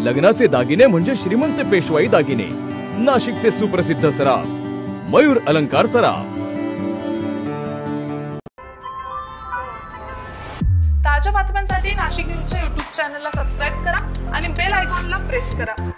लग्नाचे दागिने म्हणजे श्रीमंत पेशवाई दागिने, नाशिकचे सुप्रसिद्ध सराफ मयूर अलंकार सराफ। ताज्या बातम्यांसाठी नाशिक न्यूजच्या YouTube चॅनलला सबस्क्राइब करा आणि बेल आयकॉनला प्रेस करा।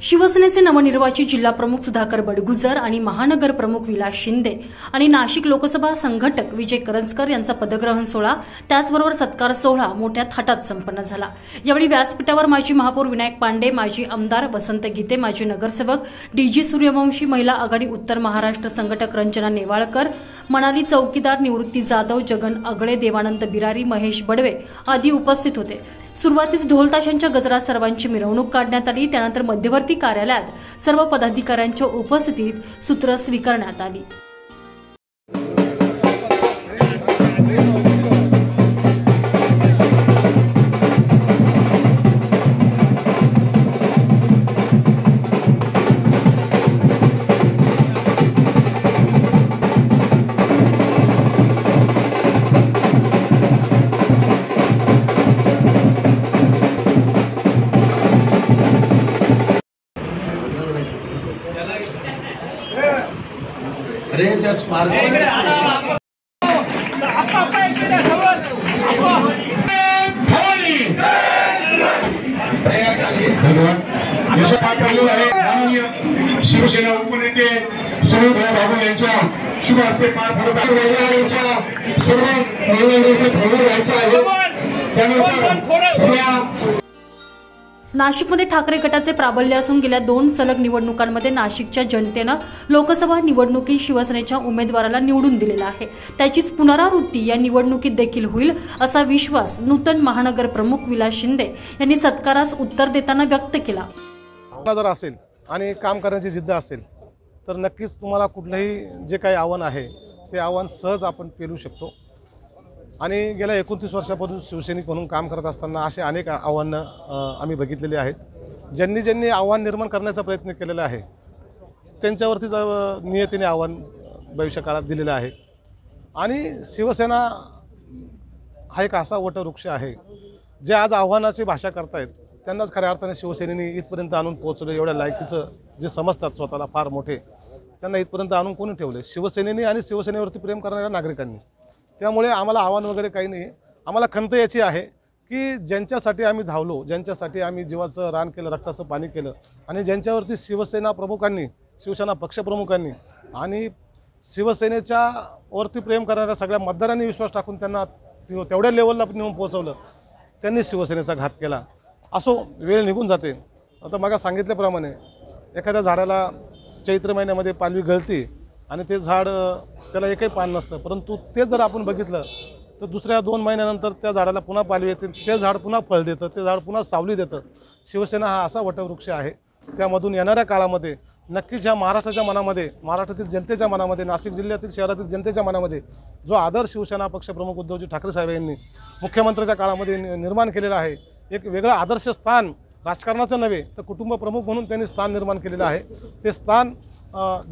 शिवसेनेचे नवनिर्वाचित जिल्हा प्रमुख सुधाकर बडगुजर आणि महानगर प्रमुख विलास शिंदे आणि नाशिक लोकसभा संघटक विजय करंजकर यांचा पदग्रहण सोहळा त्याचबरोबर सत्कार सोहळा मोठ्या थाटात संपन्न झाला। यावेळी व्यासपीठावर माजी महापौर विनायक पांडे, माजी आमदार वसंत गीते, माजी नगरसेवक डीजी सूर्यवंशी, महिला आघाडी उत्तर महाराष्ट्र संघटक रंजना नेवाळकर, मनाली चौकीदार, निवृत्ती जाधव, जगन अगळे, देवानंद बिरारी, महेश बडवे आदी उपस्थित होते। सुरुवातीस ढोलताशांच्या गजरात सर्वांची मिरवणूक काढण्यात आली। त्यानंतर मध्यवर्ती कार्यालयात सर्व पदाधिकाऱ्यांच्या उपस्थितीत सूत्र स्वीकारण्यात आली। अरे त्या स्मारक शिवसेना उपनेते सुनीलभाई बाबू यांच्या शुभ हस्ते पार पडत आहे। सर्व व्हायचं आहे। त्यानंतर नाशिकमध्ये ठाकरे गटाचे प्राबल्य असून गेल्या 2 सलग निवडणुकांमध्ये नाशिकच्या जनतेनं लोकसभा निवडणुकीत शिवसेनेच्या उमेदवाराला निवडून दिलेला आहे। त्याचीच पुनरावृत्ती या निवडणुकीत देखील होईल असा विश्वास नूतन महानगर प्रमुख विलास शिंदे यांनी सत्कारास उत्तर देताना व्यक्त केला। जर असेल आणि काम करण्याची जिद्द असेल तर नक्कीच तुम्हाला कुठलंही जे काही आव्हान आहे ते आव्हान सहज आपण पेलू शकतो। आणि गेल्या 29 वर्षापासून शिवसैनिक म्हणून काम करत असताना असे अनेक आव्हानं आम्ही बघितलेली आहेत। ज्यांनी आव्हान निर्माण करण्याचा प्रयत्न केलेला आहे त्यांच्यावरती नियतीने आव्हान भविष्यकाळात दिलेलं आहे। आणि शिवसेना हा एक असा वटवृक्ष आहे जे आज आव्हानाची भाषा करतायत त्यांनाच खऱ्या अर्थाने शिवसेनेने इथपर्यंत आणून पोहोचलं। एवढ्या लायकीचं जे समजतात स्वतःला फार मोठे, त्यांना इथपर्यंत आणून कोणी ठेवले? शिवसेनेने आणि शिवसेनेवरती प्रेम करणाऱ्या नागरिकांनी। त्यामुळे आम्हाला आव्हान वगैरे काही नाही। आम्हाला खंत याची आहे की ज्यांच्यासाठी आम्ही धावलो, ज्यांच्यासाठी आम्ही जीवाचं रान केलं, रक्ताचं पाणी केलं आणि ज्यांच्यावरती शिवसेना प्रमुखांनी, शिवसेना पक्षप्रमुखांनी आणि शिवसेनेच्या वरती प्रेम करणाऱ्या सगळ्या मतदारांनी विश्वास टाकून त्यांना तेवढ्या लेवलला नेऊन पोहोचवलं, त्यांनी शिवसेनेचा घात केला। असो, वेळ निघून जाते। आता मग सांगितल्याप्रमाणे एखाद्या झाडाला चैत्र महिन्यामध्ये पालवी गळती आणि ते झाड त्याला एकही पान नसतं, परंतु ते जर आपण बघितलं तर दुसऱ्या 2 महिन्यानंतर त्या झाडाला पुन्हा पालवी येते, ते झाड पुन्हा फळ देतं, ते झाड पुन्हा सावली देतं। शिवसेना हा असा वटवृक्ष आहे। त्यामधून येणाऱ्या काळामध्ये नक्कीच या महाराष्ट्राच्या मनामध्ये, महाराष्ट्रातील जनतेच्या मनामध्ये, नाशिक जिल्ह्यातील शहरातील जनतेच्या मनामध्ये जो आदर शिवसेना पक्षप्रमुख उद्धवजी ठाकरे साहेब यांनी मुख्यमंत्र्याच्या काळामध्ये निर्माण केलेला आहे, एक वेगळं आदर्श स्थान, राजकारणाचं नव्हे तर कुटुंब प्रमुख म्हणून त्यांनी स्थान निर्माण केलेलं आहे। ते स्थान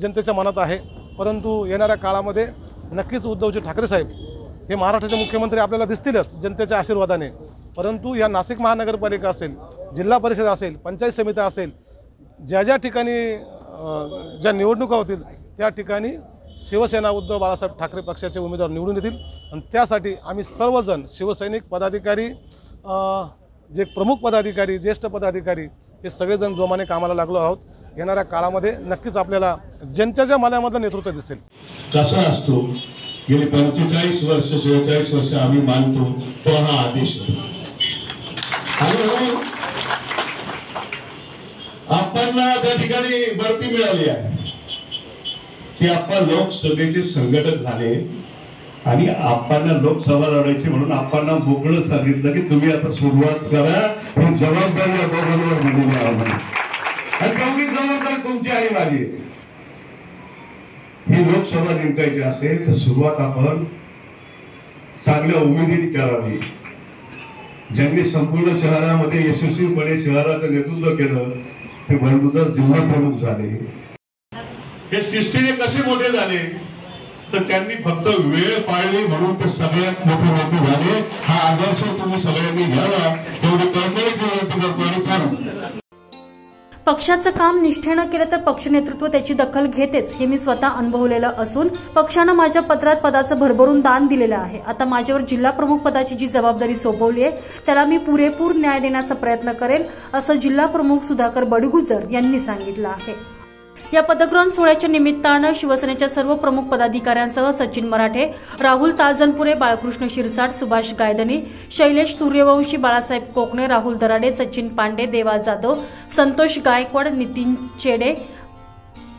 जनतेच्या मनात आहे। परंतु येणाऱ्या काळामध्ये नक्कीच उद्धवजी ठाकरे साहेब हे महाराष्ट्राचे मुख्यमंत्री आपल्याला दिसतीलच जनतेच्या आशीर्वादाने। परंतु या नाशिक महानगरपालिका असेल, जिल्हा परिषद असेल, पंचायत समिती असेल, ज्या ठिकाणी ज्या निवडणुका होतील त्या ठिकाणी शिवसेना उद्धव बाळासाहेब ठाकरे पक्षाचे उमेदवार निवडून येतील। आणि त्यासाठी आम्ही सर्वजण शिवसैनिक पदाधिकारी, जे प्रमुख पदाधिकारी, ज्येष्ठ पदाधिकारी हे सगळेजण जोमाने कामाला लागलो आहोत। येणाऱ्या काळामध्ये नक्कीच आपल्याला जनतेच्या मनामधलं नेतृत्व दिसेल। कसा असतो गेले 45 वर्ष 46 वर्ष आम्ही मानतो तो हा आदेश आणि आपल्याला त्या ठिकाणी बढती मिळाली आहे की आपण लोकसभेचे संघटक झाले आणि आपल्याला लोकसभा लढायची म्हणून आपल्याला मोकळं सांगितलं की तुम्ही आता सुरुवात करा, ही जबाबदारी आपल्याबरोबर दिलेली आहे आणि कमी जबाबदारी तुमची आणि माझी। ही लोकसभा जिंकायची असेल तर सुरुवात आपण चांगल्या उमेदीने करावी। ज्यांनी संपूर्ण शहरामध्ये यशस्वीपणे शहराचं नेतृत्व केलं ते बडगुजर जिल्हा प्रमुख झाले। हे शिस्तीने कसे मोठे झाले तर त्यांनी फक्त वेळ पाळली म्हणून ते सगळ्यात मोठे नेते झाले. हा आदर्श तुम्ही सगळ्यांनी घ्यावा एवढी कळकळीची विनंती करतो. आणि थांब पक्षाचं काम निष्ठेनं केलं तर पक्ष नेतृत्व त्याची दखल घेतेच हे मी स्वतः अनुभवलेलं असून पक्षानं माझ्या पत्रात पदाचं भरभरून दान दिलेलं आहे. आता माझ्यावर जिल्हा प्रमुख पदाची जी जबाबदारी सोपवली आहे त्याला मी पुरेपूर न्याय देण्याचा प्रयत्न करेल असं जिल्हा प्रमुख सुधाकर बडगुजर यांनी सांगितलं आहे. या पदग्रहण सोहळ्याच्या निमित्तानं शिवसेनेच्या सर्व प्रमुख पदाधिकाऱ्यांसह सचिन मराठे, राहुल ताजनपुरे, बाळकृष्ण शिरसाट, सुभाष गायधनी, शैलेश सूर्यवंशी, बाळासाहेब कोकणे, राहुल दराडे, सचिन पांडे, देवा जाधव, संतोष गायकवाड, नितीन चेडे,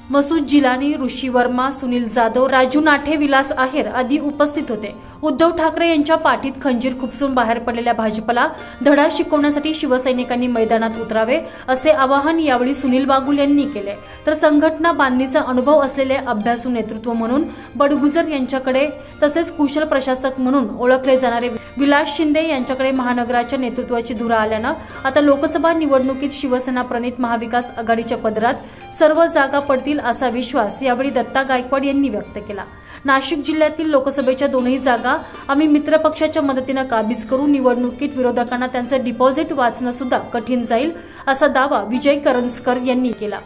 मसूद जिलानी, ऋषी वर्मा, सुनील जाधव, राजू नाठे, विलास आहेर आदी उपस्थित होते. उद्धव ठाकरे यांच्या पाठीत खंजीर खुपसून बाहेर पडलेल्या भाजपला धडा शिकवण्यासाठी शिवसैनिकांनी मैदानात उतरावे असे आवाहन यावेळी सुनील बागुल यांनी केले. तर संघटना बांधणीचा अनुभव असलेले अभ्यासू नेतृत्व म्हणून बडगुजर यांच्याकडे तसेच कुशल प्रशासक म्हणून ओळखले जाणारे विलास शिंदे यांच्याकडे महानगराच्या नेतृत्वाची धुरा आल्यानं आता लोकसभा निवडणुकीत शिवसेना प्रणित महाविकास आघाडीच्या पदरात सर्व जागा पडतील असा विश्वास यावेळी दत्ता गायकवाड यांनी व्यक्त केला. नाशिक जिल्ह्यातील लोकसभेच्या दोनही जागा आम्ही मित्रपक्षाच्या मदतीनं काबीज करू. निवडणुकीत विरोधकांना त्यांचं डिपॉझिट वाचणं सुद्धा कठीण जाईल असा दावा विजय करंजकर यांनी केला.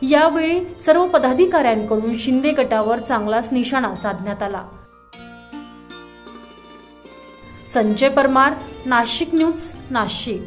यावेळी सर्व पदाधिकाऱ्यांकडून शिंदे गटावर चांगलाच निशाणा साधण्यात आला. संजय परमार, नाशिक न्यूज, नाशिक.